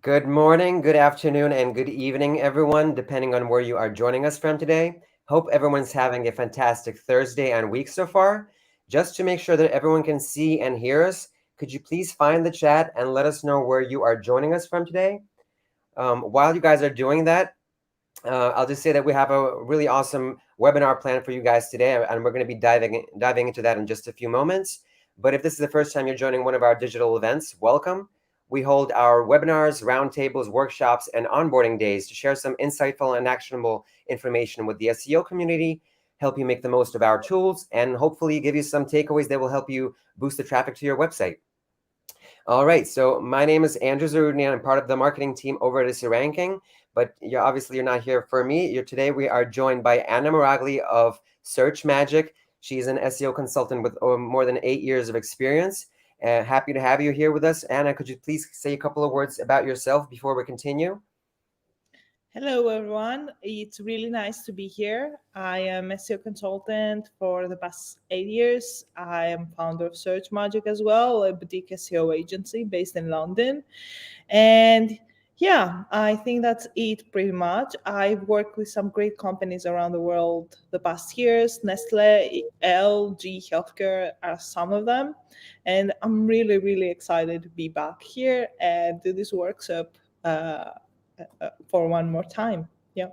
Good morning, good afternoon, and good evening, everyone, depending on where you are joining us from today. Hope everyone's having a fantastic Thursday and week so far. Just to make sure that everyone can see and hear us, could you please find the chat and let us know where you are joining us from today? While you guys are doing that, I'll just say that we have a really awesome webinar planned for you guys today, and we're going to be diving into that in just a few moments. But if this is the first time you're joining one of our digital events, welcome. We hold our webinars, roundtables, workshops, and onboarding days to share some insightful and actionable information with the SEO community, help you make the most of our tools, and hopefully give you some takeaways that will help you boost the traffic to your website. All right, so my name is Andrew Zarudny, and I'm part of the marketing team over at SEO Ranking. But you're not here for me. Today we are joined by Anna Moragli of Search Magic. She's an SEO consultant with more than 8 years of experience. Happy to have you here with us. Anna, could you please say a couple of words about yourself before we continue? Hello, everyone. It's really nice to be here. I am a SEO consultant for the past 8 years. I am founder of Search Magic as well, a boutique SEO agency based in London. And yeah, I think that's it pretty much. I've worked with some great companies around the world the past years. Nestle, LG Healthcare are some of them. And I'm really, really excited to be back here and do this workshop for one more time. Yeah.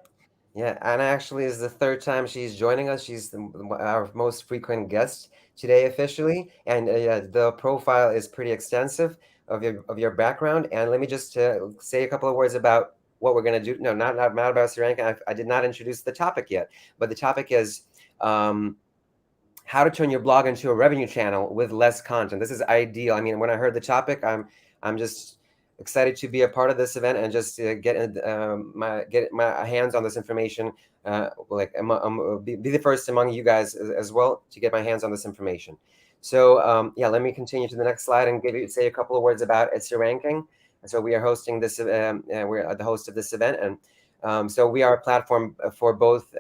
Yeah, Anna actually is the third time she's joining us. She's our most frequent guest today officially, and the profile is pretty extensive of your background. And let me just say a couple of words about what we're going to do. No, not about Saranka. I did not introduce the topic yet, but the topic is how to turn your blog into a revenue channel with less content. This is ideal. I mean, when I heard the topic, I'm just excited to be a part of this event and just get my hands on this information. Be the first among you guys as well to get my hands on this information. So yeah, let me continue to the next slide and say a couple of words about SEO Ranking. So we are hosting this. We're the host of this event, and so we are a platform for both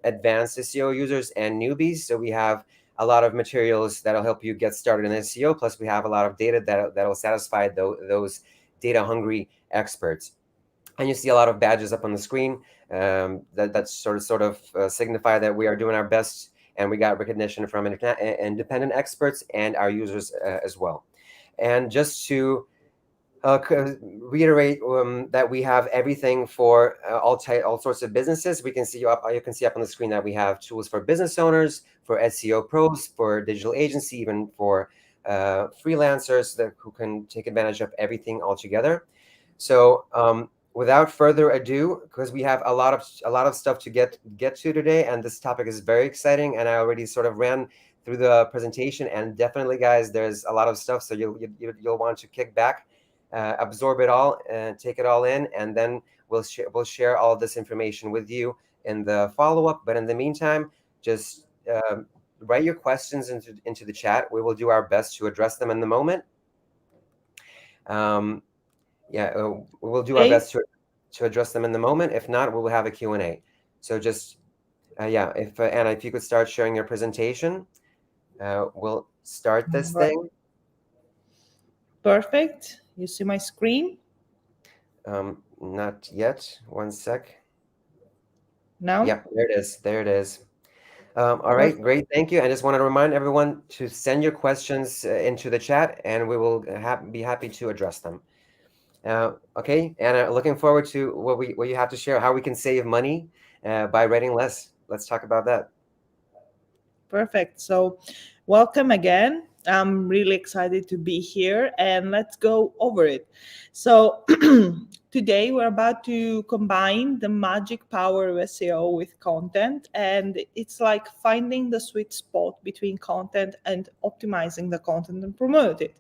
advanced SEO users and newbies. So we have a lot of materials that'll help you get started in SEO. Plus, we have a lot of data that'll satisfy those data-hungry experts. And you see a lot of badges up on the screen that sort of signify that we are doing our best, and we got recognition from independent experts and our users as well. And just to reiterate that we have everything for all sorts of businesses. You can see up on the screen that we have tools for business owners, for SEO pros, for digital agency, even for freelancers who can take advantage of everything altogether. So without further ado, because we have a lot of stuff to get to today, and this topic is very exciting, and I already sort of ran through the presentation, and definitely, guys, there's a lot of stuff, so you'll want to kick back, absorb it all, and take it all in, and then we'll share all this information with you in the follow-up. But in the meantime, just write your questions into the chat. We will do our best to address them in the moment. We will do our best to address them in the moment. If not, we will have a Q&A. So just if Anna, if you could start sharing your presentation, we'll start this thing. Perfect. You see my screen? Not yet. One sec. Now? Yeah, there it is. There it is. All right, great. Thank you. I just wanted to remind everyone to send your questions into the chat, and we will be happy to address them. Okay, Anna, looking forward to what you have to share, how we can save money by writing less. Let's talk about that. Perfect. So welcome again. I'm really excited to be here, and let's go over it. So today we're about to combine the magic power of SEO with content, and it's like finding the sweet spot between content and optimizing the content and promote it.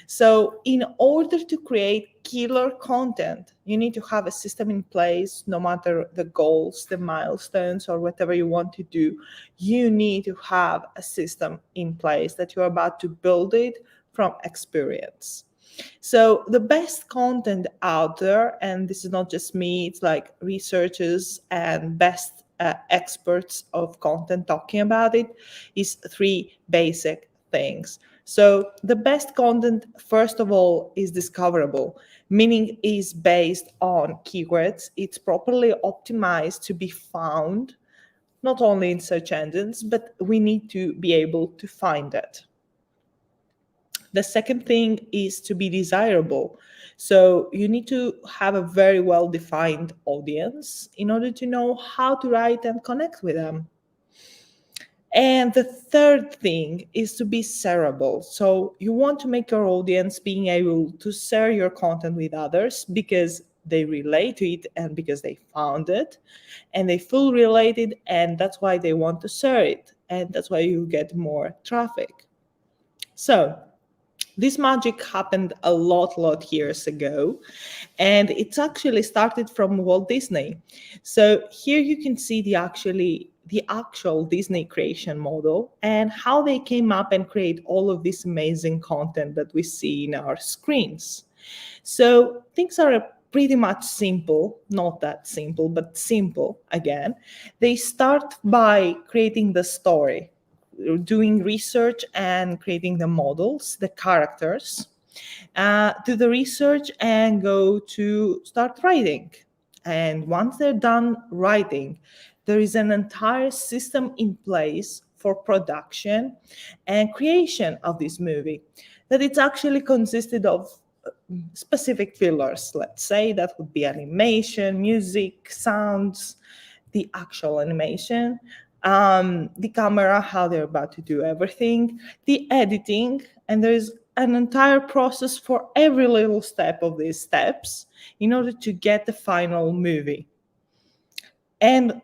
So in order to create killer content, you need to have a system in place. No matter the goals, the milestones, or whatever you want to do, you need to have a system in place that you're about to build it from experience. So the best content out there, and this is not just me, it's like researchers and best experts of content talking about it, is three basic things. So the best content, first of all, is discoverable, meaning is based on keywords. It's properly optimized to be found, not only in search engines, but we need to be able to find it. The second thing is to be desirable. So you need to have a very well defined audience in order to know how to write and connect with them. And the third thing is to be shareable. So you want to make your audience being able to share your content with others because they relate to it and because they found it and they feel related, and that's why they want to share it. And that's why you get more traffic. So this magic happened a lot years ago, and it's actually started from Walt Disney. So here you can see the actual Disney creation model and how they came up and create all of this amazing content that we see in our screens. So things are pretty much simple, not that simple, but simple again. They start by creating the story, doing research and creating the models, the characters, do the research and go to start writing. And once they're done writing, there is an entire system in place for production and creation of this movie that it's actually consisted of specific pillars. Let's say that would be animation, music, sounds, the actual animation, the camera, how they're about to do everything, the editing, and there's an entire process for every little step of these steps in order to get the final movie. And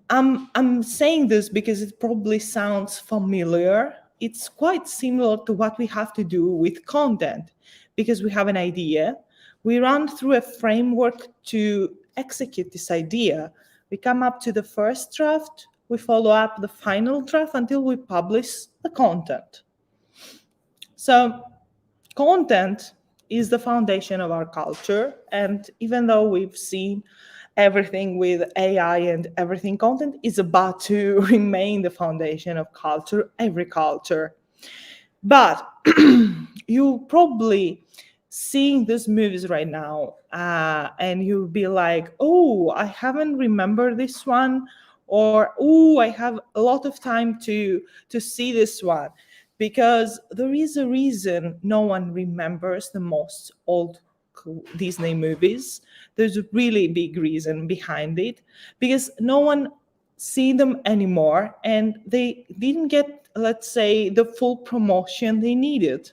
I'm saying this because it probably sounds familiar. It's quite similar to what we have to do with content because we have an idea. We run through a framework to execute this idea. We come up to the first draft, we follow up the final draft until we publish the content. So content is the foundation of our culture. And even though we've seen everything with AI and everything, content is about to remain the foundation of culture, every culture. But you probably seeing these movies right now, and you'll be like, oh, I haven't remembered this one, or oh, I have a lot of time to see this one, because there is a reason no one remembers the most old Disney movies. There's a really big reason behind it, because no one see them anymore and they didn't get, let's say, the full promotion they needed.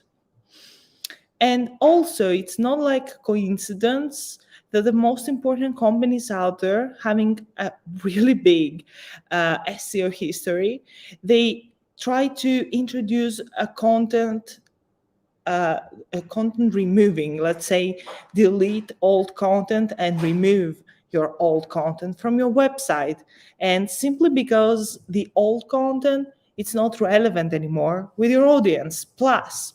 And also, it's not like coincidence that the most important companies out there having a really big SEO history, they try to introduce a content removing, let's say, delete old content and remove your old content from your website. And simply because the old content, it's not relevant anymore with your audience. Plus,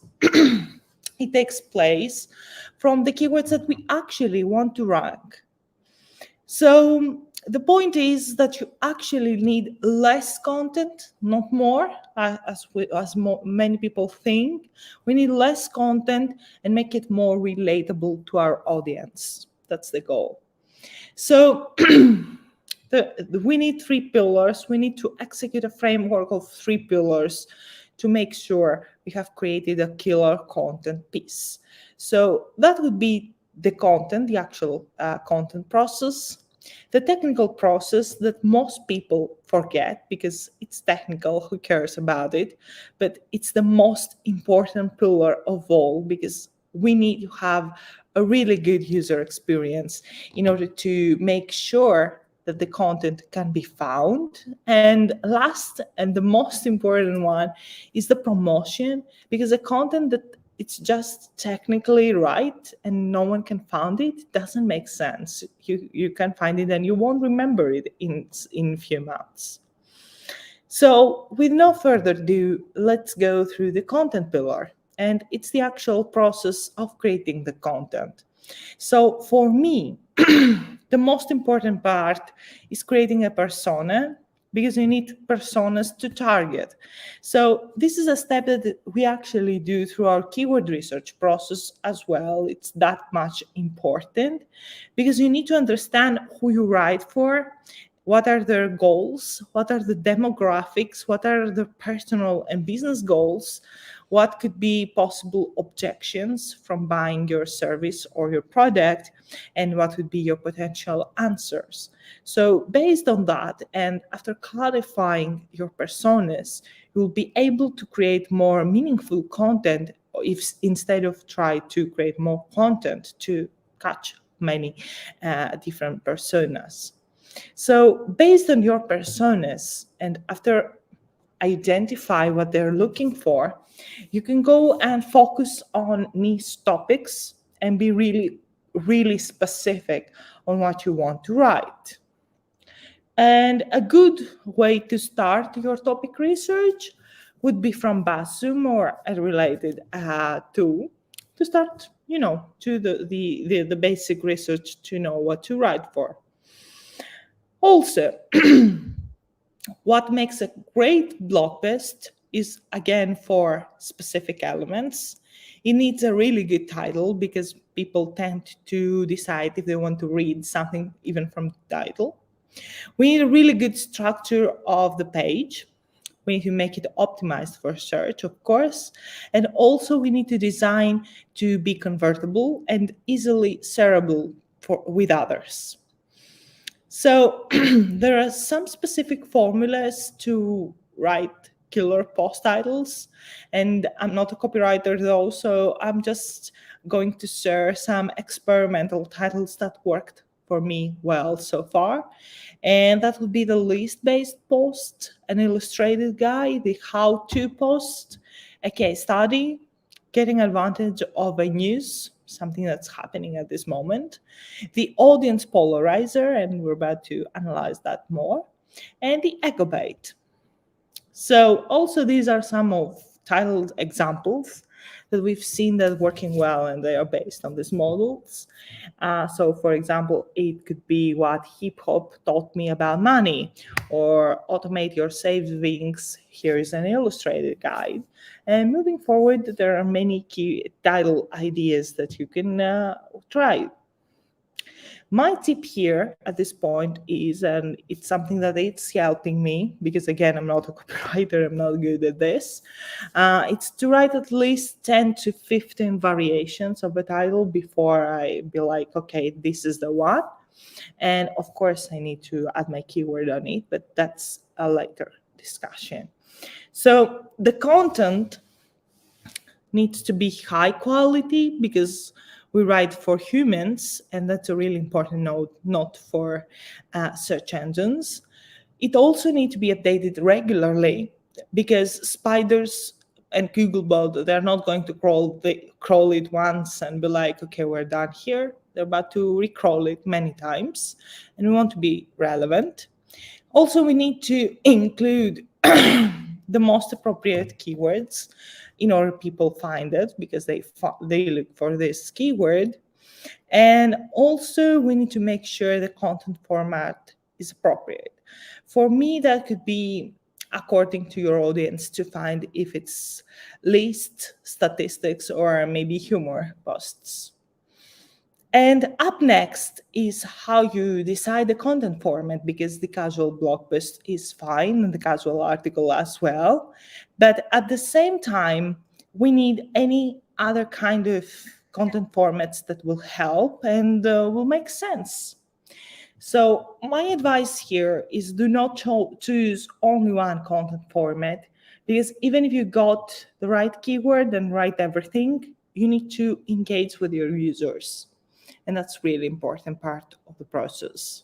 it takes place from the keywords that we actually want to rank. So the point is that you actually need less content, not more, many people think. We need less content and make it more relatable to our audience. That's the goal. So we need three pillars. We need to execute a framework of three pillars to make sure we have created a killer content piece. So that would be the content, the actual content process, the technical process that most people forget because it's technical, who cares about it? But it's the most important pillar of all because we need to have a really good user experience in order to make sure that the content can be found. And last and the most important one is the promotion, because the content that it's just technically right and no one can find it doesn't make sense. You can find it and you won't remember it in a few months. So with no further ado, let's go through the content pillar, and it's the actual process of creating the content. So for me, the most important part is creating a persona because you need personas to target. So this is a step that we actually do through our keyword research process as well. It's that much important because you need to understand who you write for, what are their goals, what are the demographics, what are the personal and business goals, what could be possible objections from buying your service or your product, and what would be your potential answers. So based on that, and after clarifying your personas, you'll be able to create more meaningful content if instead of try to create more content to catch many different personas. So based on your personas and after identify what they're looking for, you can go and focus on niche topics and be really, really specific on what you want to write. And a good way to start your topic research would be from Basum or a related tool to start, to the basic research to know what to write for. Also, what makes a great blog post is again for specific elements. It needs a really good title because people tend to decide if they want to read something even from the title. We need a really good structure of the page. We need to make it optimized for search, of course. And also we need to design to be convertible and easily shareable with others. So there are some specific formulas to write killer post titles, and I'm not a copywriter though, so I'm just going to share some experimental titles that worked for me well so far. And that would be the list-based post, an illustrated guide, the how-to post, a case study, getting advantage of a news, something that's happening at this moment, the audience polarizer, and we're about to analyze that more, and the echo bait. So also these are some of titled examples that we've seen that working well, and they are based on these models. So for example, it could be what hip hop taught me about money, or automate your savings. Here is an illustrated guide. And moving forward, there are many key title ideas that you can try. My tip here at this point is, and it's something that it's helping me because again, I'm not a copywriter, I'm not good at this. It's to write at least 10 to 15 variations of a title before I be like, okay, this is the one. And of course, I need to add my keyword on it, but that's a later discussion. So the content needs to be high quality because we write for humans, and that's a really important note, not for search engines. It also needs to be updated regularly because spiders and Googlebot, they're not going to crawl it once and be like, okay, we're done here. They're about to recrawl it many times, and we want to be relevant. Also, we need to include the most appropriate keywords in order people find it because they look for this keyword. And also we need to make sure the content format is appropriate. For me, that could be according to your audience to find if it's list, statistics, or maybe humor posts. And up next is how you decide the content format, because the casual blog post is fine and the casual article as well. But at the same time, we need any other kind of content formats that will help and will make sense. So my advice here is do not choose only one content format, because even if you got the right keyword and write everything, you need to engage with your users. And that's really important part of the process.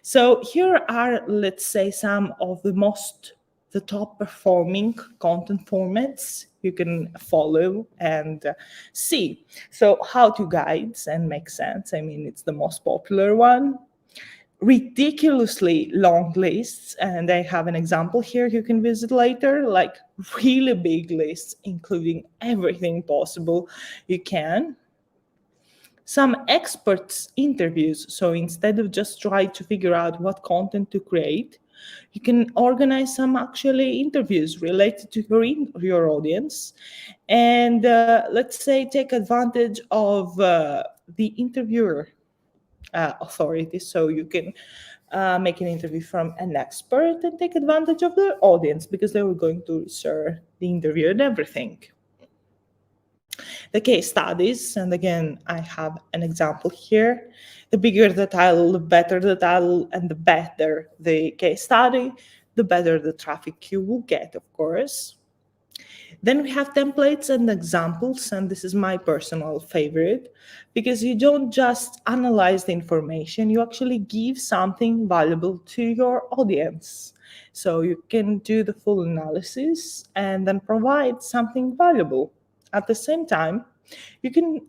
So here are, let's say, some of the top performing content formats you can follow and see. So how to guides and make sense. I mean, it's the most popular one. Ridiculously long lists, and I have an example here you can visit later, like really big lists, including everything possible you can. Some experts interviews, so instead of just trying to figure out what content to create, You can organize some actually interviews related to your audience, and let's say take advantage of the interviewer authority, so you can make an interview from an expert and take advantage of the audience because they were going to research the interview and everything. The case studies, and again, I have an example here. The bigger the title, the better the title, and the better the case study, the better the traffic you will get, of course. Then we have templates and examples, and this is my personal favorite because you don't just analyze the information, you actually give something valuable to your audience. So you can do the full analysis and then provide something valuable. At the same time, you can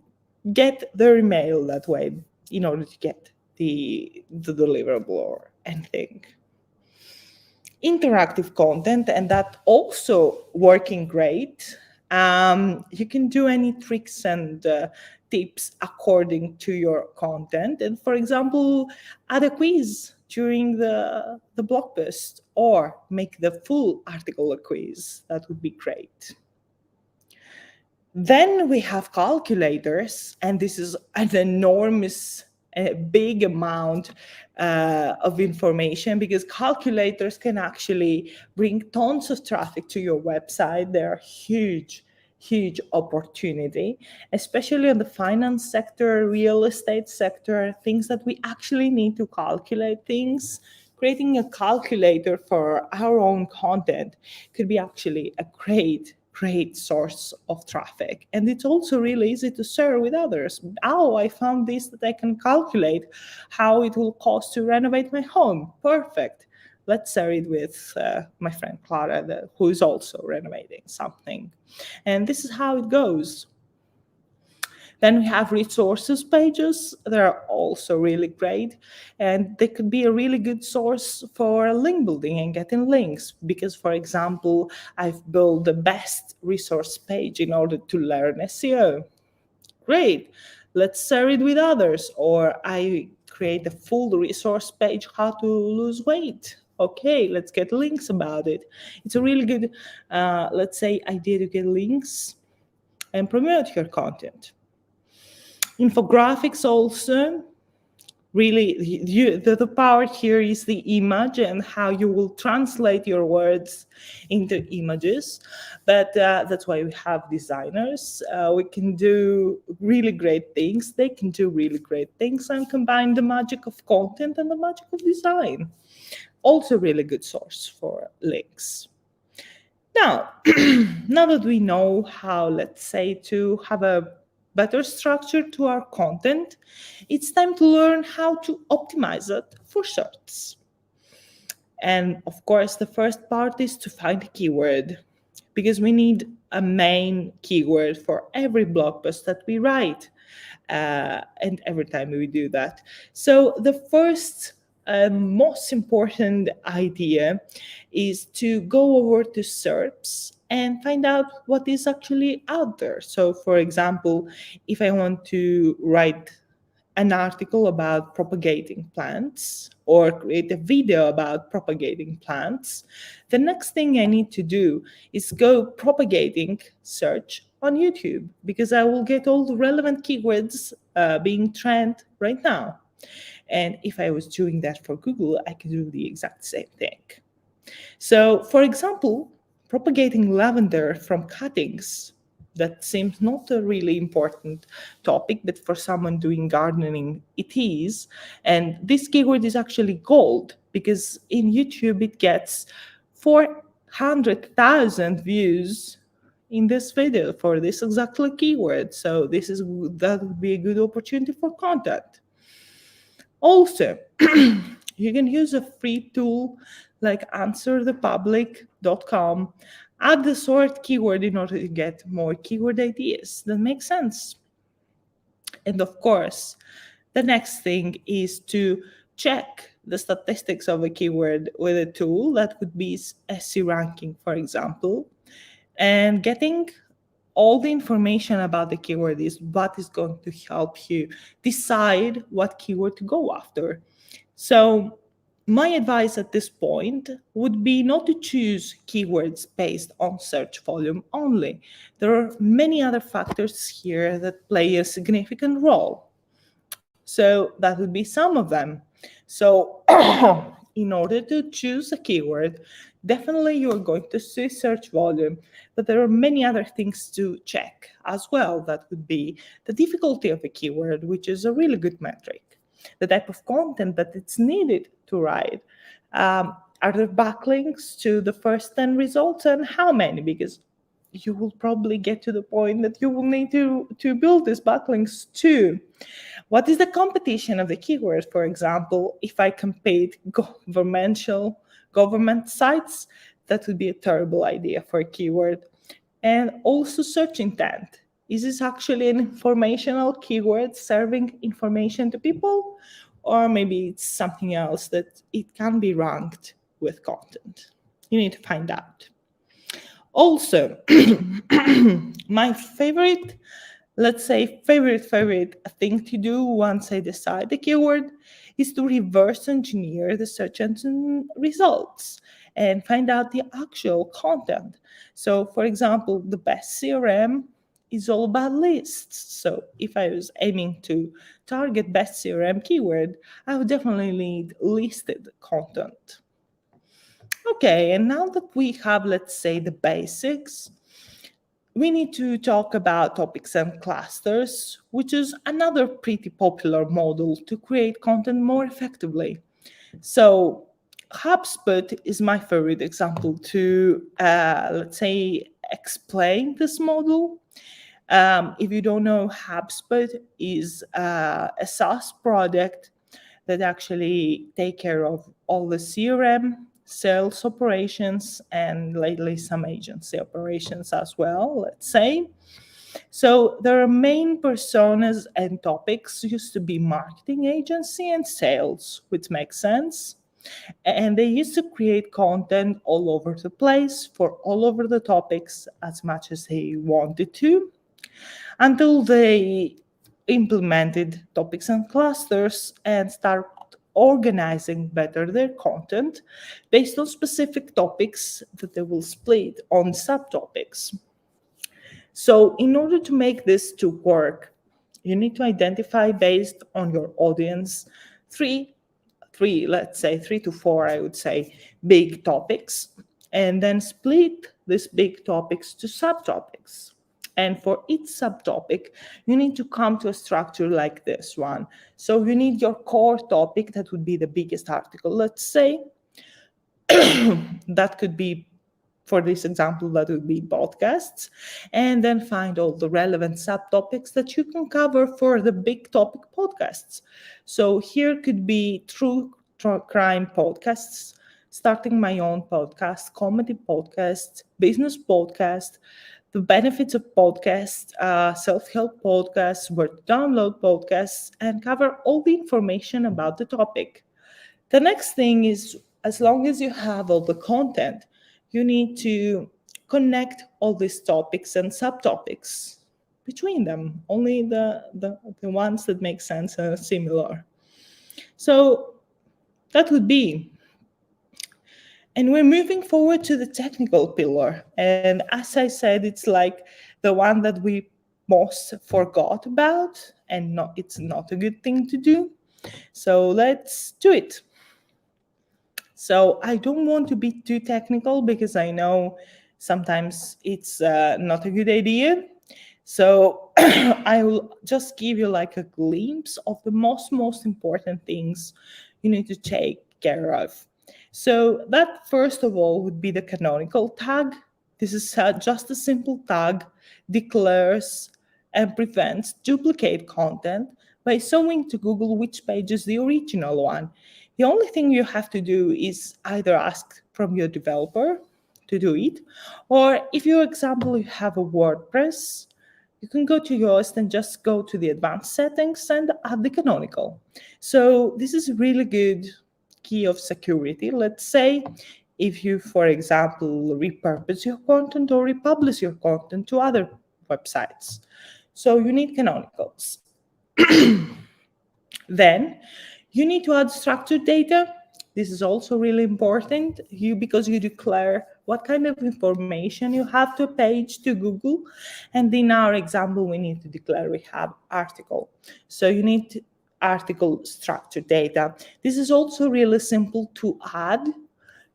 get their email that way in order to get the deliverable or anything. Interactive content, and that also working great. You can do any tricks and tips according to your content, and for example, add a quiz during the blog post or make the full article a quiz. That would be great. Then we have calculators, and this is an enormous, big amount of information because calculators can actually bring tons of traffic to your website. They're huge, huge opportunity, especially in the finance sector, real estate sector, things that we actually need to calculate things. Creating a calculator for our own content could be actually a great source of traffic. And it's also really easy to share with others. Oh, I found this that I can calculate how it will cost to renovate my home. Perfect. Let's share it with my friend Clara, who is also renovating something. And this is how it goes. Then we have resources pages. They're also really great. And they could be a really good source for link building and getting links. Because, for example, I've built the best resource page in order to learn SEO. Great. Let's share it with others. Or I create a full resource page how to lose weight. Okay, let's get links about it. It's a really good, let's say, idea to get links and promote your content. Infographics also, really, the power here is the image and how you will translate your words into images. But that's why we have designers. We can do really great things. They can do really great things and combine the magic of content and the magic of design. Also really good source for links. Now, now that we know how, let's say, to have a better structure to our content, it's time to learn how to optimize it for search. And of course, the first part is to find a keyword because we need a main keyword for every blog post that we write. And every time we do that. So the first most important idea is to go over to SERPs and find out what is actually out there. So, for example, if I want to write an article about propagating plants or create a video about propagating plants, the next thing I need to do is go propagating search on YouTube because I will get all the relevant keywords being trended right now. And if I was doing that for Google, I could do the exact same thing. So, for example, propagating lavender from cuttings, that seems not a really important topic, but for someone doing gardening, it is. And this keyword is actually gold because in YouTube it gets 400,000 views in this video for this exactly keyword. So that would be a good opportunity for content. Also, you can use a free tool like answerthepublic.com, add the sort keyword in order to get more keyword ideas. That makes sense. And of course, the next thing is to check the statistics of a keyword with a tool that would be SE ranking, for example, and getting all the information about the keyword is what is going to help you decide what keyword to go after. So My advice at this point would be not to choose keywords based on search volume only. There are many other factors here that play a significant role. So that would be some of them. So in order to choose a keyword, definitely you're going to see search volume, but there are many other things to check as well. That would be the difficulty of a keyword, which is a really good metric, the type of content that it's needed to write. Are there backlinks to the first 10 results, and how many? Because you will probably get to the point that you will need to build these backlinks too. What is the competition of the keyword? For example, if I compete government sites, that would be a terrible idea for a keyword. And also search intent. Is this actually an informational keyword serving information to people? Or maybe it's something else that it can be ranked with content. You need to find out. Also, my favorite, let's say, favorite thing to do once I decide the keyword is to reverse engineer the search engine results and find out the actual content. So, for example, the best CRM is all about lists. So, if I was aiming to target best CRM keyword, I would definitely need listed content. Okay, and now that we have, let's say, the basics, we need to talk about topics and clusters, which is another pretty popular model to create content more effectively. So, HubSpot is my favorite example to, let's say, explain this model. If you don't know, HubSpot is a SaaS product that actually take care of all the CRM, sales operations, and lately some agency operations as well, let's say. So their main personas and topics used to be marketing agency and sales, which makes sense. And they used to create content all over the place for all over the topics as much as they wanted to until they implemented topics and clusters and start organizing better their content based on specific topics that they will split on subtopics. So in order to make this to work, you need to identify based on your audience three let's say 3 to 4, I would say, big topics, and then split these big topics to subtopics. And for each subtopic, you need to come to a structure like this one. So you need your core topic, that would be the biggest article, let's say. That could be, for this example, that would be podcasts, and then find all the relevant subtopics that you can cover for the big topic podcasts. So here could be true crime podcasts, starting my own podcast, comedy podcast, business podcast, the benefits of podcasts, self-help podcasts, where to download podcasts, and cover all the information about the topic. The next thing is, as long as you have all the content, you need to connect all these topics and subtopics between them, only the ones that make sense and are similar. So that would be. And we're moving forward to the technical pillar. And as I said, it's like the one that we most forgot about, and it's not a good thing to do. So let's do it. So I don't want to be too technical because I know sometimes it's not a good idea. So I will just give you like a glimpse of the most important things you need to take care of. So that first of all would be the canonical tag. This is just a simple tag, declares and prevents duplicate content by showing to Google which page is the original one. The only thing you have to do is either ask from your developer to do it, or if, for example, you have a WordPress, you can go to yours and just go to the advanced settings and add the canonical. So this is a really good key of security. Let's say if you, for example, repurpose your content or republish your content to other websites. So you need canonicals. Then you need to add structured data. This is also really important because you declare what kind of information you have to a page to Google. And in our example, we need to declare we have article. So you need article structure data. This is also really simple to add.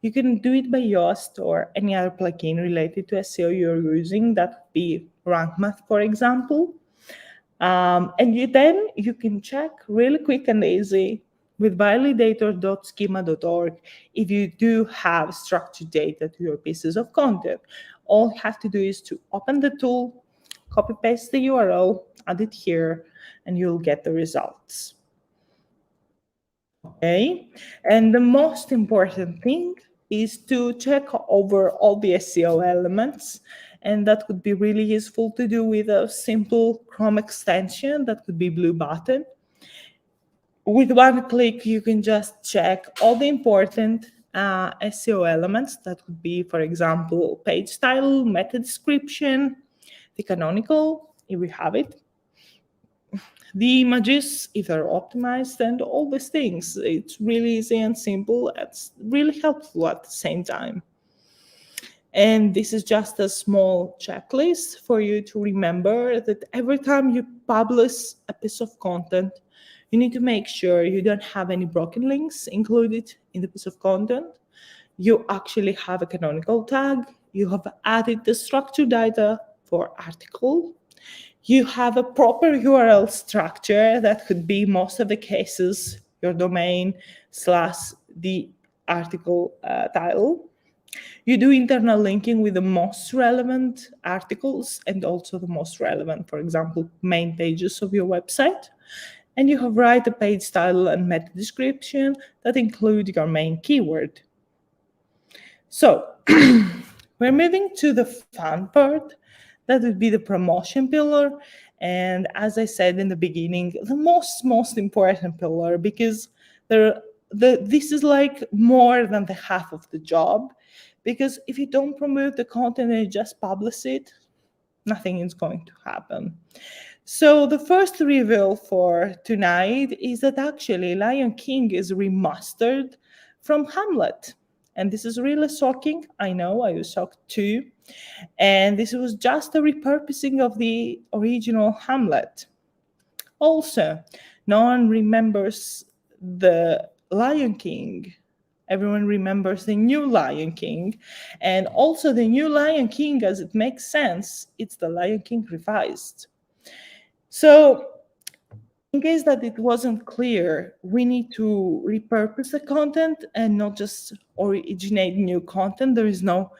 You can do it by Yoast or any other plugin related to SEO you're using. That would be Rank Math, for example. And then you can check really quick and easy with validator.schema.org if you do have structured data to your pieces of content. All you have to do is to open the tool, copy paste the URL, add it here, and you'll get the results. Okay, and the most important thing is to check over all the SEO elements, and that could be really useful to do with a simple Chrome extension that could be blue button. With one click, you can just check all the important SEO elements. That could be, for example, page title, meta description, the canonical, if we have it, the images, if they're optimized, and all these things. It's really easy and simple. It's really helpful at the same time. And this is just a small checklist for you to remember that every time you publish a piece of content, you need to make sure you don't have any broken links included in the piece of content. You actually have a canonical tag. You have added the structured data for article. You have a proper URL structure that could be, most of the cases, your domain / the article title. You do internal linking with the most relevant articles and also the most relevant, for example, main pages of your website. And you have write a page title and meta description that include your main keyword. So we're moving to the fun part. That would be the promotion pillar. And as I said in the beginning, the most important pillar, because this is like more than the half of the job. Because if you don't promote the content and you just publish it, nothing is going to happen. So the first reveal for tonight is that actually Lion King is remastered from Hamlet. And this is really shocking. I know, I was shocked too. And this was just a repurposing of the original Hamlet. Also, no one remembers the Lion King. Everyone remembers the new Lion King. And also the new Lion King, as it makes sense, it's the Lion King revised. So in case that it wasn't clear, we need to repurpose the content and not just originate new content. There is no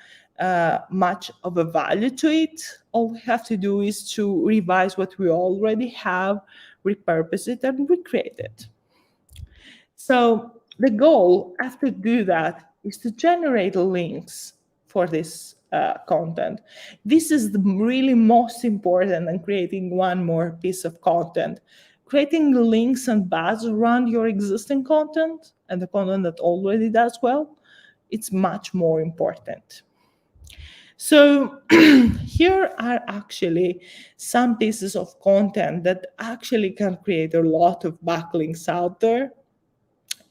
much of a value to it. All we have to do is to revise what we already have, repurpose it, and recreate it. So the goal after do that is to generate links for this content. This is the really most important than creating one more piece of content. Creating links and buzz around your existing content and the content that already does well, it's much more important. So here are actually some pieces of content that actually can create a lot of backlinks out there.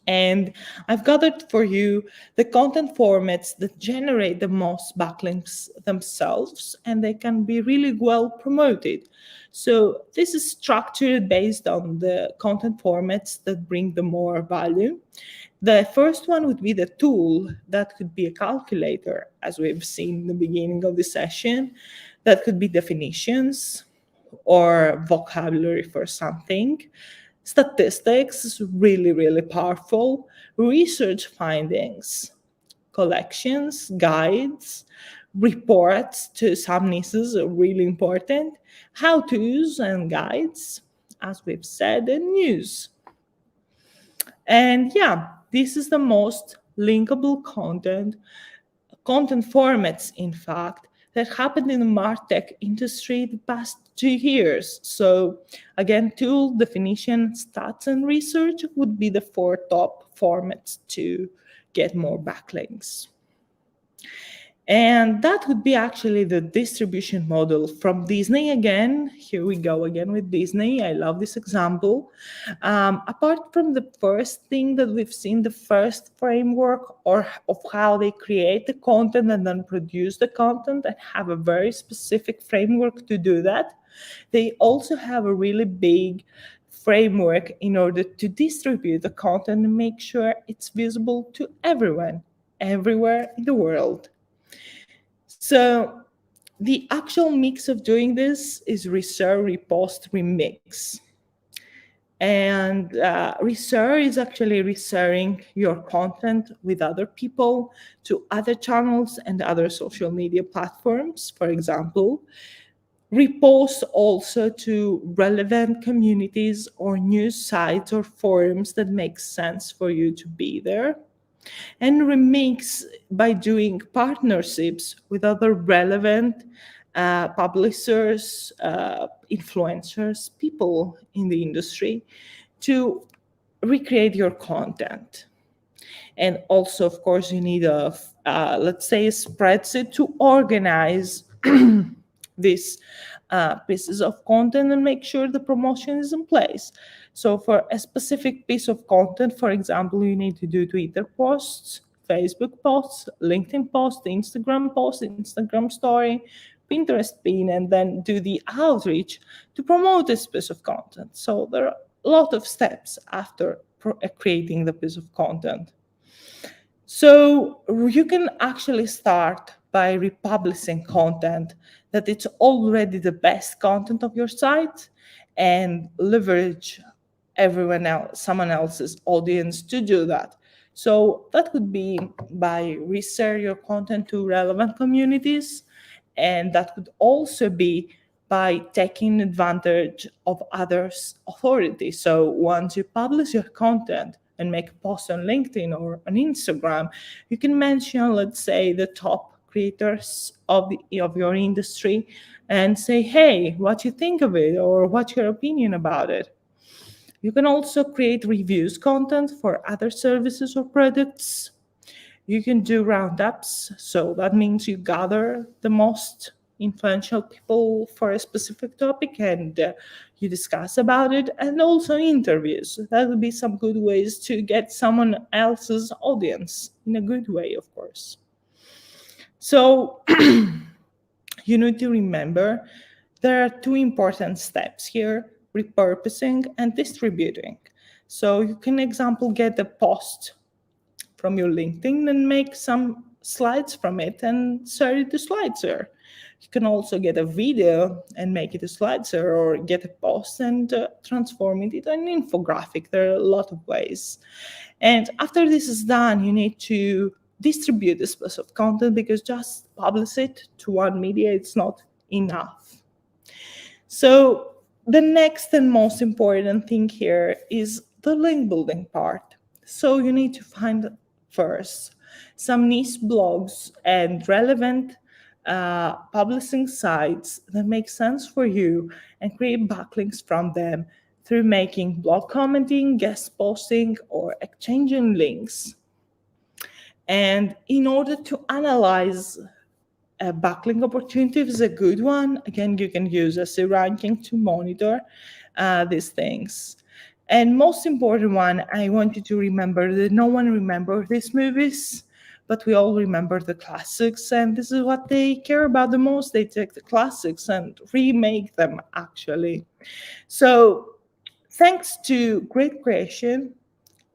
And I've gathered for you the content formats that generate the most backlinks themselves, and they can be really well promoted. So this is structured based on the content formats that bring the more value. The first one would be the tool. That could be a calculator, as we've seen in the beginning of the session. That could be definitions or vocabulary for something. Statistics is really powerful. Research findings, collections, guides, reports to some niches are really important. How-tos and guides, as we've said, and news. And yeah, this is the most linkable content formats, in fact, that happened in the MarTech industry the past 2 years. So again, tool, definition, stats, and research would be the 4 top formats to get more backlinks. And that would be actually the distribution model from Disney again. Here we go again with Disney. I love this example. Apart from the first thing that we've seen, the first framework or of how they create the content and then produce the content and have a very specific framework to do that, they also have a really big framework in order to distribute the content and make sure it's visible to everyone, everywhere in the world. So the actual mix of doing this is Reshare, Repost, Remix. And Reshare is actually resharing your content with other people to other channels and other social media platforms, for example. Repost also to relevant communities or news sites or forums that make sense for you to be there, and remix by doing partnerships with other relevant publishers, influencers, people in the industry to recreate your content. And also, of course, you need let's say, a spreadsheet to organize these pieces of content and make sure the promotion is in place. So for a specific piece of content, for example, you need to do Twitter posts, Facebook posts, LinkedIn posts, Instagram posts, Instagram story, Pinterest pin, and then do the outreach to promote this piece of content. So there are a lot of steps after creating the piece of content. So you can actually start by republishing content that it's already the best content of your site and leverage someone else's audience to do that. So that could be by reshare your content to relevant communities, and that could also be by taking advantage of others' authority. So once you publish your content and make a post on LinkedIn or on Instagram, you can mention, let's say, the top creators of your industry and say, hey, what you think of it, or what's your opinion about it. You can also create reviews content for other services or products. You can do roundups. So that means you gather the most influential people for a specific topic and you discuss about it, and also interviews. That would be some good ways to get someone else's audience in a good way, of course. So you need to remember there are two important steps here: repurposing and distributing. So you can, example, get a post from your LinkedIn and make some slides from it and share it to SlideShare. You can also get a video and make it a SlideShare, or get a post and transform it into an infographic. There are a lot of ways. And after this is done, you need to distribute this piece of content, because just publish it to one media, it's not enough. So the next and most important thing here is the link building part. So you need to find first some niche blogs and relevant publishing sites that make sense for you, and create backlinks from them through making blog commenting, guest posting, or exchanging links. And in order to analyze a backlink opportunity is a good one. Again, you can use SEO ranking to monitor these things. And most important one, I want you to remember that no one remembers these movies, but we all remember the classics, and this is what they care about the most. They take the classics and remake them, actually. So thanks to great creation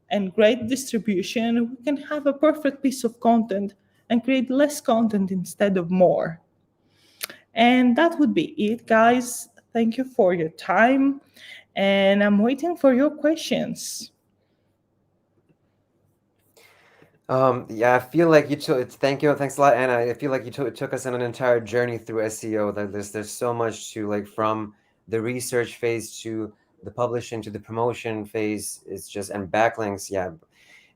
and great distribution, we can have a perfect piece of content and create less content instead of more. And that would be it, guys. Thank you for your time, and I'm waiting for your questions. Yeah, I feel like you took. Thank you, thanks a lot, Anna. I feel like you took us on an entire journey through SEO. That there's so much to, like, from the research phase to the publishing to the promotion phase. It's just, and backlinks. Yeah,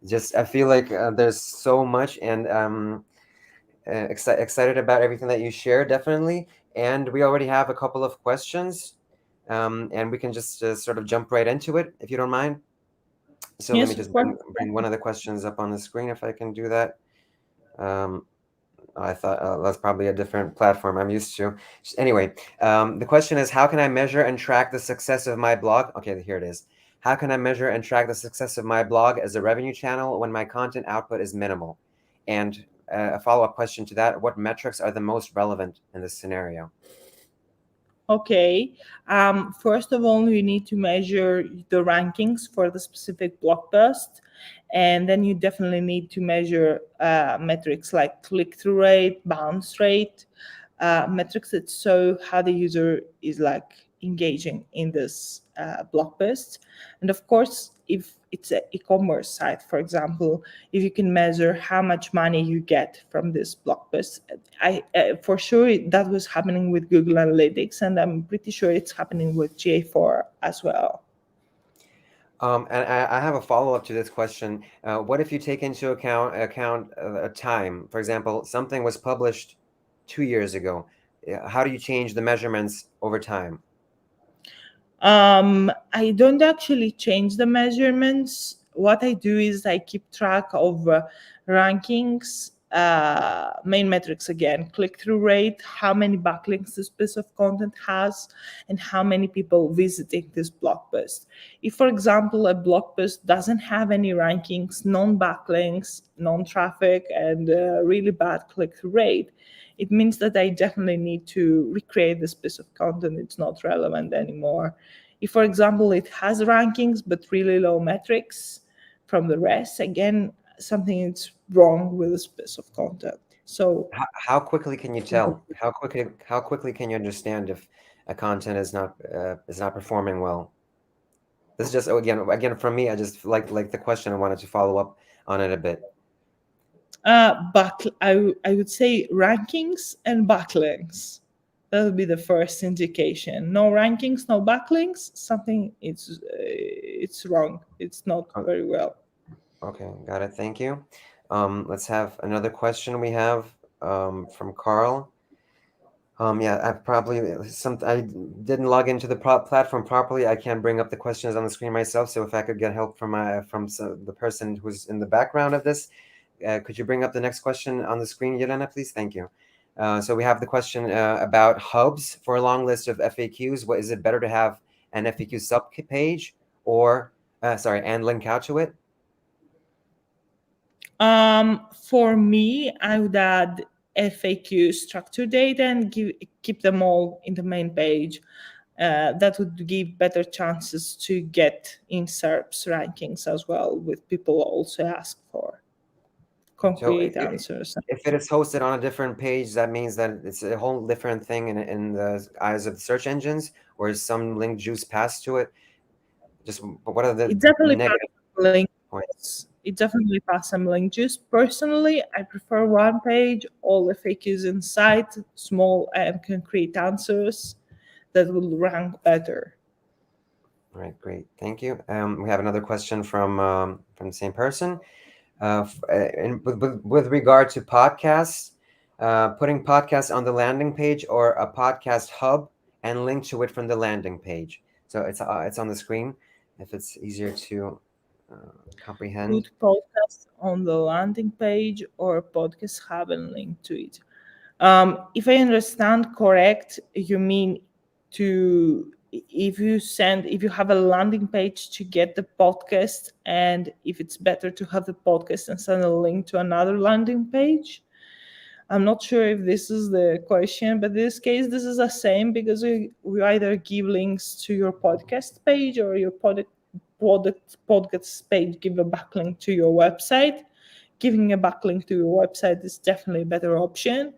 just I feel like there's so much, and excited about everything that you shared, definitely. And we already have a couple of questions, and we can just sort of jump right into it, if you don't mind. So let me Yes, of just course. bring one of the questions up on the screen, if I can do that. Um, I thought that's probably a different platform I'm used to. Anyway, the question is, how can I measure and track the success of my blog? Okay, here it is. How can I measure and track the success of my blog as a revenue channel when my content output is minimal? And a follow-up question to that, what metrics are the most relevant in this scenario? Okay. First of all, you need to measure the rankings for the specific blog post. And then you definitely need to measure metrics like click-through rate, bounce rate, metrics that show how the user is like engaging in this blog post. And of course, if it's an e-commerce site, for example, if you can measure how much money you get from this blog post, I for sure that was happening with Google Analytics, and I'm pretty sure it's happening with GA4 as well. And I have a follow-up to this question. What if you take into account a time? For example, something was published 2 years ago. How do you change the measurements over time? I don't actually change the measurements. What I do is I keep track of rankings, main metrics again, click-through rate, how many backlinks this piece of content has, and how many people visiting this blog post. If, for example, a blog post doesn't have any rankings, non-backlinks, non-traffic, and really bad click-through rate, it means that I definitely need to recreate this piece of content. It's not relevant anymore. If, for example, it has rankings but really low metrics from the rest, again, something is wrong with this piece of content. So How quickly can you tell? How quickly can you understand if a content is not performing well? This is just again from me. I just like the question. I wanted to follow up on it a bit. I would say rankings and backlinks. That would be the first indication. No rankings, no backlinks. Something it's wrong. It's not Oh, very well. okay, got it. Thank you. Let's have another question we have from Carl. Yeah, I didn't log into the platform properly. I can't bring up the questions on the screen myself. So if I could get help from the person who's in the background of this, could you bring up the next question on the screen, Yelena, please? Thank you. So we have the question about hubs for a long list of FAQs. What is it better to have an FAQ sub page or and link out to it? For me, I would add FAQ structured data and keep them all in the main page. That would give better chances to get in SERPs rankings as well, with people also ask for So concrete answers. if it is hosted on a different page, that means that it's a whole different thing in the eyes of the search engines, or is some link juice passed to it? Just what are the It definitely negative passes link. points? It definitely passes some link juice. Personally, I prefer one page, all FAQs inside, small and concrete answers that will rank better. All right, great, thank you. We have another question from the same person. With regard to podcasts, putting podcasts on the landing page or a podcast hub and link to it from the landing page. So it's on the screen if it's easier to comprehend. Put podcast on the landing page or podcast have a link to it. If I understand correct, you mean to if you have a landing page to get the podcast, and if it's better to have the podcast and send a link to another landing page. I'm not sure if this is the question, but in this case, this is the same because we either give links to your podcast page or your podcast page give a backlink to your website. Giving a backlink to your website is definitely a better option.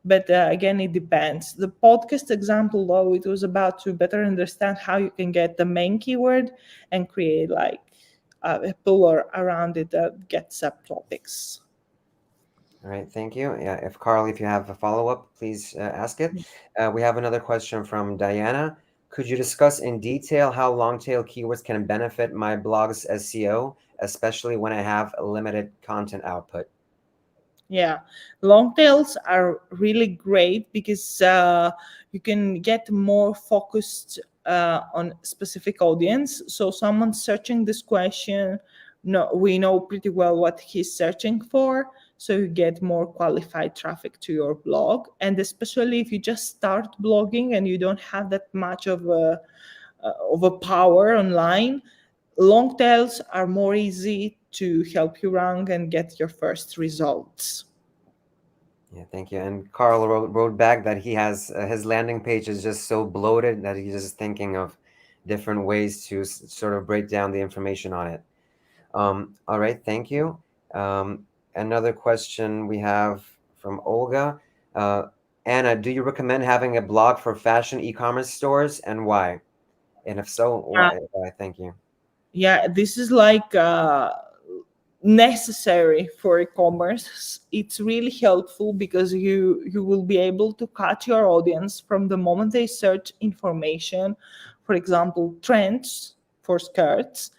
But again, it depends. The podcast example, though, it was about to better understand how you can get the main keyword and create like a pillar around it that gets subtopics. All right, thank you. Yeah, if Carly, if you have a follow-up, please ask it. We have another question from Diana. Could you discuss in detail how long-tail keywords can benefit my blog's SEO, especially when I have a limited content output? Yeah, long tails are really great because you can get more focused on specific audience. So someone searching this question, no, we know pretty well what he's searching for. so you get more qualified traffic to your blog. And especially if you just start blogging and you don't have that much of a power online, long tails are more easy to help you rank and get your first results. Yeah, thank you. And Carl wrote back that he has his landing page is just so bloated that he's just thinking of different ways to sort of break down the information on it. All right, thank you. Another question we have from Olga. Uh, Anna, do you recommend having a blog for fashion e-commerce stores, and why? And if so, why? Why? Thank you. Yeah, this is like necessary for e-commerce. It's really helpful because you will be able to catch your audience from the moment they search information, for example trends for skirts,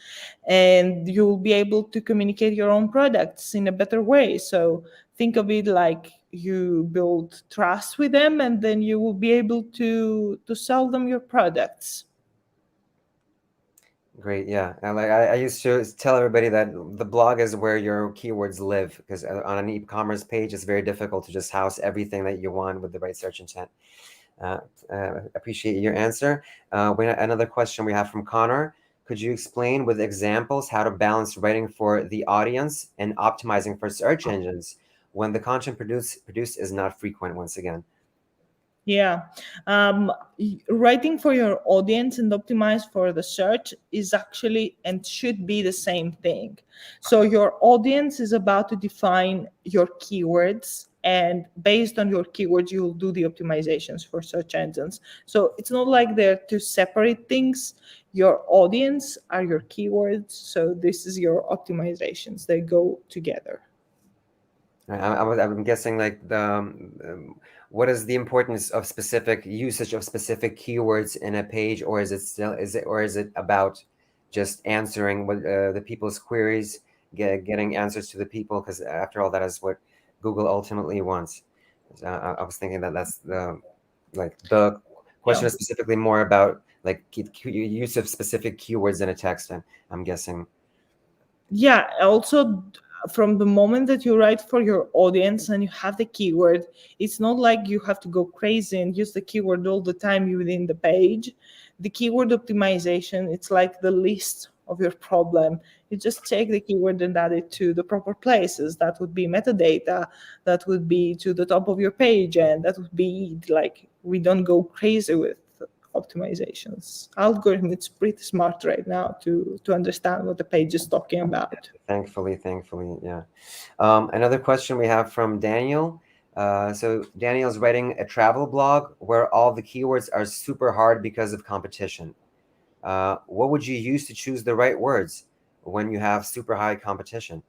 and you will be able to communicate your own products in a better way. So think of it like you build trust with them, and then you will be able to sell them your products. Great, yeah. I used to tell everybody that the blog is where your keywords live because on an e-commerce page, it's very difficult to just house everything that you want with the right search intent. Uh, Appreciate your answer. Another question we have from Connor. Could you explain with examples how to balance writing for the audience and optimizing for search engines when the content produced is not frequent once again? Yeah. Writing for your audience and optimize for the search is actually and should be the same thing. So your audience is about to define your keywords, and based on your keywords, you will do the optimizations for search engines. So it's not like they're two separate things. Your audience are your keywords. So this is your optimizations. They go together. I'm guessing like what is the importance of specific usage of specific keywords in a page, or is it about just answering what the people's queries, getting answers to the people? Because after all, that is what Google ultimately wants. I was thinking that that's the question Yeah. is specifically more about like use of specific keywords in a text. I'm guessing. Yeah, also from the moment that you write for your audience and you have the keyword, it's not like you have to go crazy and use the keyword all the time within the page. The keyword optimization, it's like the list of your problem. You just take the keyword and add it to the proper places. That would be metadata, that would be to the top of your page, and that would be like, we don't go crazy with optimizations. Algorithm, it's pretty smart right now to understand what the page is talking about. Thankfully, yeah. Another question we have from Daniel. So Daniel's writing a travel blog where all the keywords are super hard because of competition. What would you use to choose the right words when you have super high competition?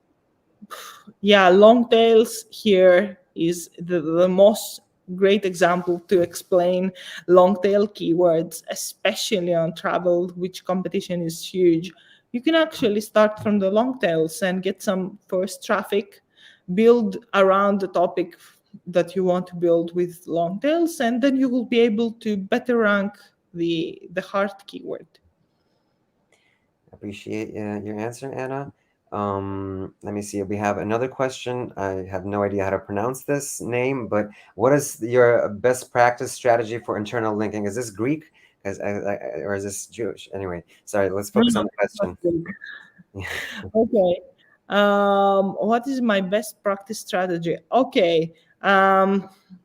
Yeah, long tails here is the most great example to explain long tail keywords, especially on travel, which competition is huge. You can actually start from the long tails and get some first traffic, build around the topic that you want to build with long tails, and then you will be able to better rank the hard keyword. Appreciate your answer, Anna. Let me see. We have another question. I have no idea how to pronounce this name, but what is your best practice strategy for internal linking? Is this Greek? Or is this Jewish? Anyway, sorry, let's No, focus no, on the it's not question. good. Okay. What is my best practice strategy? Okay.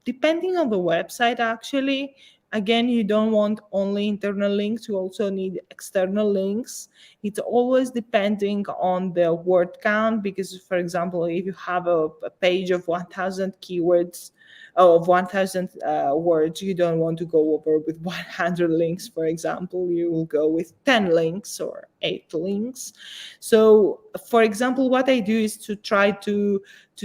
Depending on the website, actually, again, you don't want only internal links, you also need external links. It's always depending on the word count, because, for example, if you have a page of 1,000 keywords, of 1,000 words, you don't want to go over with 100 links, for example. You will go with 10 links or 8 links. So, for example, what I do is to try to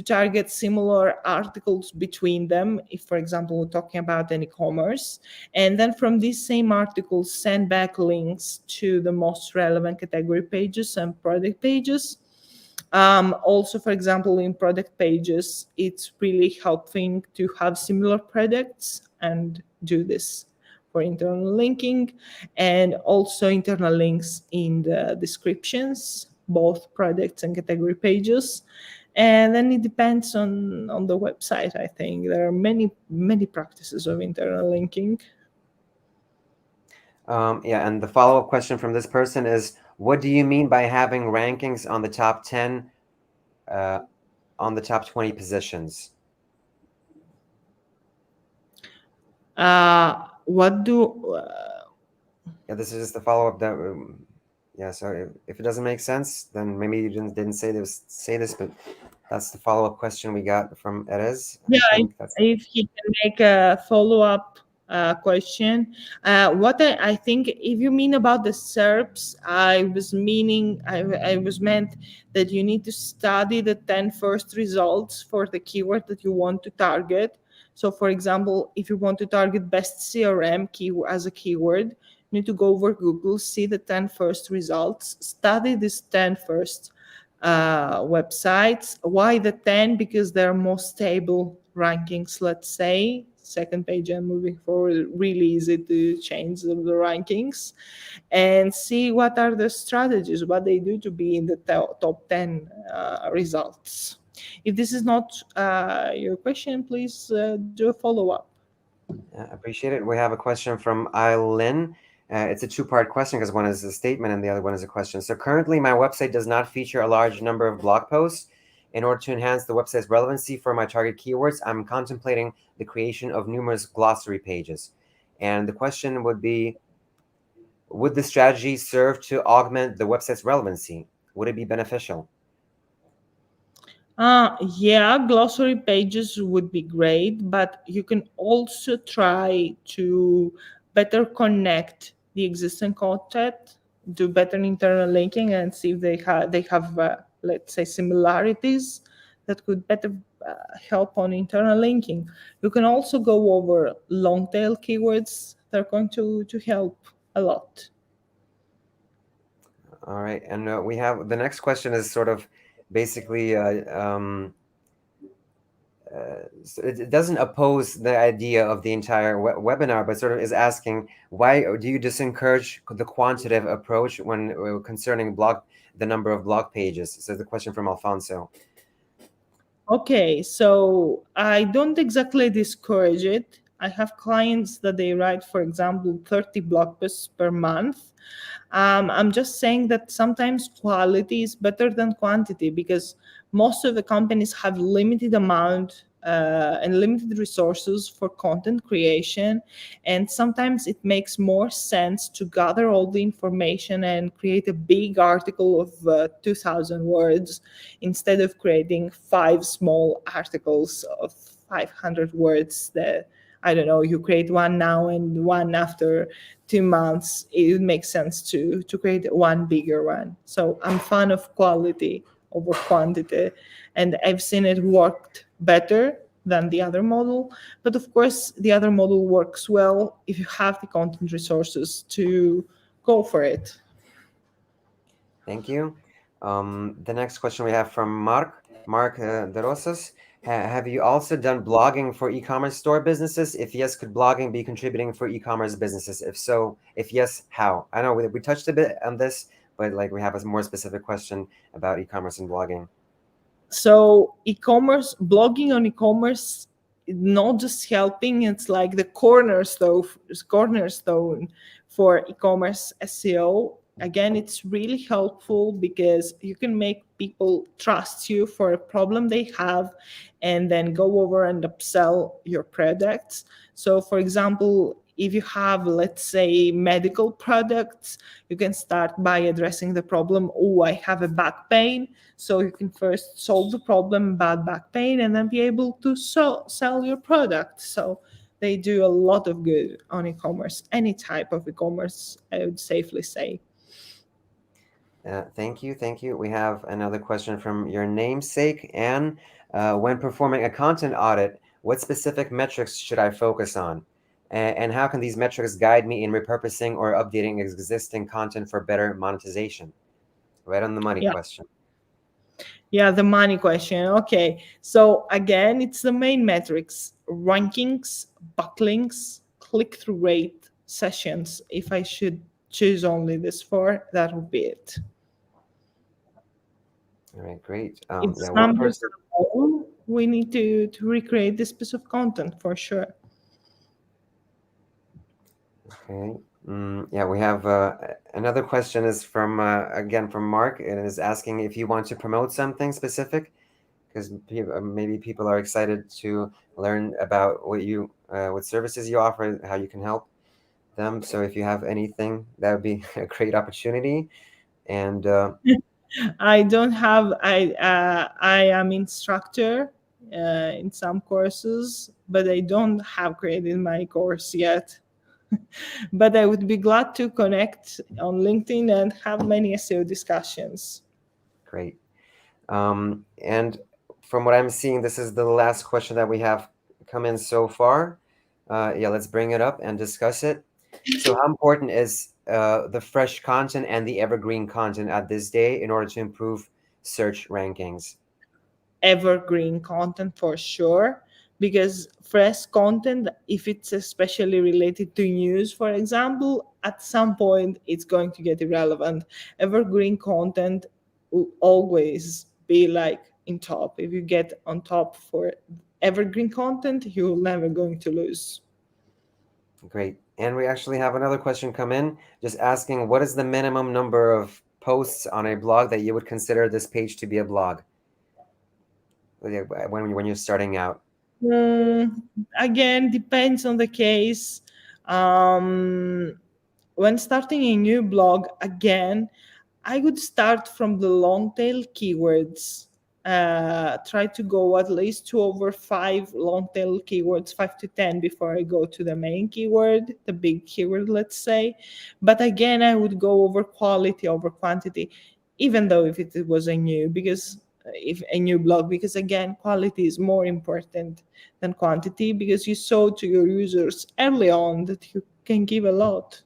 target similar articles between them. If, for example, we're talking about an e-commerce, and then from these same articles, send back links to the most relevant category pages and product pages. Also, for example, in product pages, it's really helping to have similar products and do this for internal linking, and also internal links in the descriptions, both products and category pages. And then it depends on the website. I think there are many practices of internal linking. Yeah, and the follow-up question from this person is, what do you mean by having rankings on the top 10, uh, on the top 20 positions? What do Yeah, this is just the follow-up that, yeah, so if it doesn't make sense, then maybe you didn't say this, but that's the follow-up question we got from Erez. I Yeah, think that's if he can make a follow-up question. What I think, if you mean about the SERPs, I was meant that you need to study the 10 first results for the keyword that you want to target. So, for example, if you want to target best CRM keyword as a keyword, you need to go over Google, see the 10 first results, study these 10 first websites. Why the 10? Because they're more stable rankings, let's say. Second page and moving forward, really easy to change the rankings and see what are the strategies, what they do to be in the top 10 results. If this is not your question, please do a follow-up. appreciate it. We have a question from Eileen. It's a two-part question because one is a statement and the other one is a question. So currently, my website does not feature a large number of blog posts. In order to enhance the website's relevancy for my target keywords, I'm contemplating the creation of numerous glossary pages. And the question would be, would this strategy serve to augment the website's relevancy? Would it be beneficial? Yeah, glossary pages would be great, but you can also try to better connect the existing content, do better internal linking, and see if they have let's say similarities that could better help on internal linking. You can also go over long tail keywords. They're going to help a lot. All right, and we have the next question is sort of basically so it doesn't oppose the idea of the entire webinar, but sort of is asking, why do you discourage the quantitative approach when concerning the number of blog pages? So the question from Alfonso. Okay, so I don't exactly discourage it. I have clients that they write, for example, 30 blog posts per month. I'm just saying that sometimes quality is better than quantity because most of the companies have limited amount and limited resources for content creation, and sometimes it makes more sense to gather all the information and create a big article of 2,000 words instead of creating 5 small articles of 500 words that, I don't know, you create one now and one after 2 months. It makes sense to create one bigger one. So I'm fan of quality over quantity, and I've seen it worked better than the other model. But of course, the other model works well if you have the content resources to go for it. Thank you. The next question we have from Mark De Rosas. Have you also done blogging for e-commerce store businesses? If yes, could blogging be contributing for e-commerce businesses? If so, if yes, how? I know we touched a bit on this, but like we have a more specific question about e-commerce and blogging. So e-commerce, blogging on e-commerce, not just helping, it's like the cornerstone for e-commerce SEO. Again, it's really helpful because you can make people trust you for a problem they have and then go over and upsell your products. So for example, if you have, let's say, medical products, you can start by addressing the problem. Oh, I have a back pain. So you can first solve the problem about back pain and then be able to sell your product. So they do a lot of good on e-commerce, any type of e-commerce, I would safely say. Thank you, thank you. We have another question from your namesake, Anne. When performing a content audit, what specific metrics should I focus on? And how can these metrics guide me in repurposing or updating existing content for better monetization? Right on the money Yeah. question. Yeah, the money question. Okay. So again, it's the main metrics: rankings, backlinks, click-through rate, sessions. If I should choose only this four, that would be it. All right, great. If Yeah, one numbers person. are low, we need to recreate this piece of content for sure. Okay. Yeah, we have another question is from again from Mark, and is asking if you want to promote something specific, because maybe people are excited to learn about what services you offer, how you can help them. So if you have anything, that would be a great opportunity. And I don't have. I am instructor in some courses, but I don't have created my course yet. But I would be glad to connect on LinkedIn and have many SEO discussions. great. And from what I'm seeing, this is the last question that we have come in so far. Yeah, let's bring it up and discuss it. So, how important is the fresh content and the evergreen content at this day in order to improve search rankings? Evergreen content for sure, because fresh content, if it's especially related to news, for example, at some point it's going to get irrelevant. Evergreen content will always be like in top. If you get on top for evergreen content, you're never going to lose. Great. And we actually have another question come in just asking what is the minimum number of posts on a blog that you would consider this page to be a blog when you're starting out? Mm, Again, depends on the case. Um, when starting a new blog, again, I would start from the long tail keywords. Try to go at least to over five long tail keywords, 5 to 10, before I go to the main keyword, the big keyword, let's say. But again, I would go over quality over quantity, even though if it was a new, because if a new blog, because again, quality is more important than quantity, because you saw to your users early on that you can give a lot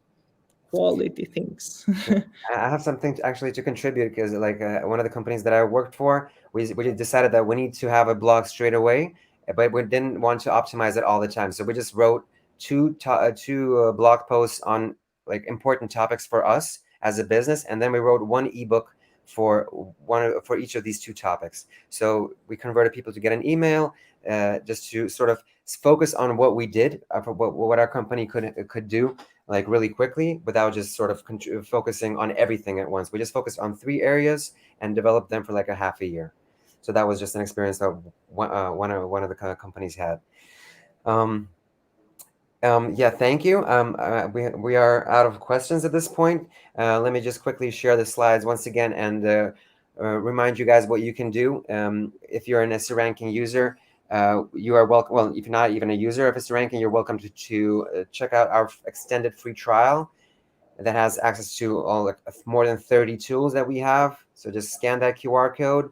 quality things. Yeah. I have something actually to contribute because, like, one of the companies that I worked for, we decided that we need to have a blog straight away, but we didn't want to optimize it all the time. So we just wrote two blog posts on like important topics for us as a business, and then we wrote one ebook for for each of these two topics. So we converted people to get an email, just to sort of focus on what we did, for what our company could do like really quickly without just sort of focusing on everything at once. We just focused on three areas and developed them for like a half a year. So that was just an experience that one of the companies had. Um, yeah, thank you. We are out of questions at this point. Let me just quickly share the slides once again and remind you guys what you can do. If you're an SE ranking user, you are welcome. Well, if you're not even a user of SE ranking, you're welcome to check out our extended free trial that has access to all like more than 30 tools that we have. So just scan that QR code,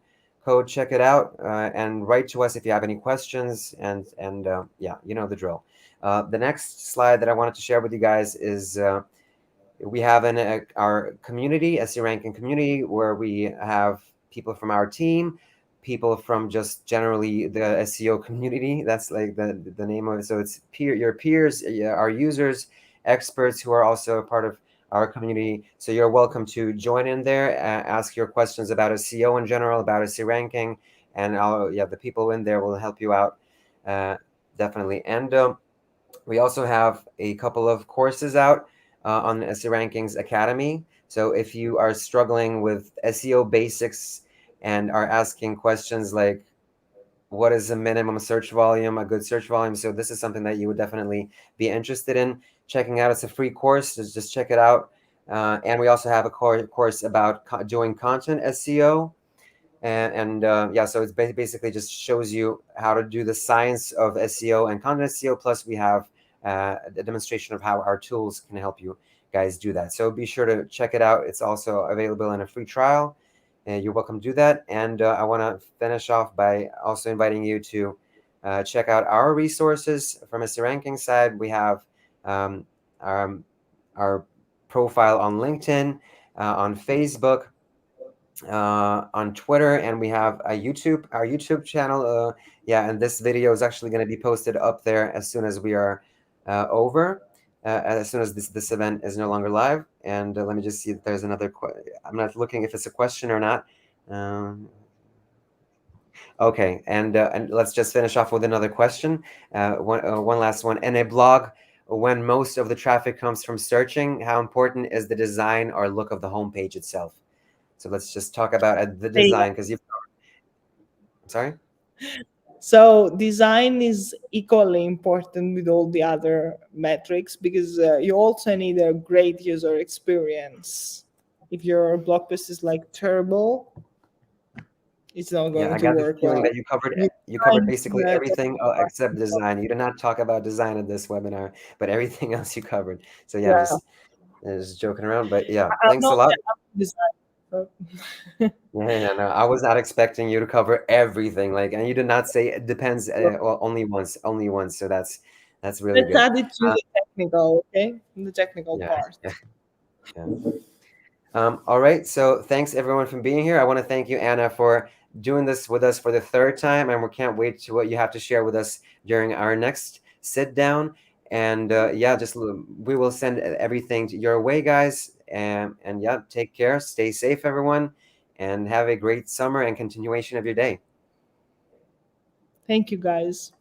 check it out, and write to us if you have any questions. And yeah, you know the drill. The next slide that I wanted to share with you guys is we have our community, SE Ranking community, where we have people from our team, people from just generally the SEO community. That's like the name of it. So it's your peers, our users, experts who are also a part of our community. So you're welcome to join in there, ask your questions about SEO in general, about SEO ranking, and the people in there will help you out, definitely. And we also have a couple of courses out on the SEO Rankings Academy. So if you are struggling with SEO basics and are asking questions like, what is a minimum search volume, a good search volume? So this is something that you would definitely be interested in checking out. It's a free course, just check it out. And we also have a course about doing content SEO. And yeah, so it's basically just shows you how to do the science of SEO and content SEO. Plus, we have a demonstration of how our tools can help you guys do that. So be sure to check it out. It's also available in a free trial, and you're welcome to do that. And I want to finish off by also inviting you to check out our resources from a ranking side. We have um, our, our profile on LinkedIn, on Facebook, on Twitter, and we have our YouTube channel. Yeah, and this video is actually going to be posted up there as soon as we are over, as soon as this event is no longer live. And let me just see if there's another. I'm not looking if it's a question or not. Um, Okay, and let's just finish off with another question. One last one. In a blog, when most of the traffic comes from searching, how important is the design or look of the homepage itself? So let's just talk about the Say design because you've. I'm sorry. So design is equally important with all the other metrics because you also need a great user experience. If your blog post is like terrible, it's not Yeah, going I to got the work feeling well. that you covered Design, basically the everything except design. You did not talk about design in this webinar, but everything else you covered. So yeah, yeah, just joking around. But yeah, I'm thanks a not lot. the design. So. Yeah, no, I was not expecting you to cover everything. Like, and you did not say it depends. Well, only once. So that's really Let's good. add it to Uh, the technical, okay? The technical yeah, part. yeah, yeah. All right. So thanks everyone for being here. I want to thank you, Anna, for doing this with us for the third time, and we can't wait to what you have to share with us during our next sit down. And yeah, we will send everything your way, guys. And yeah, take care, stay safe, everyone, and have a great summer and continuation of your day. Thank you, guys.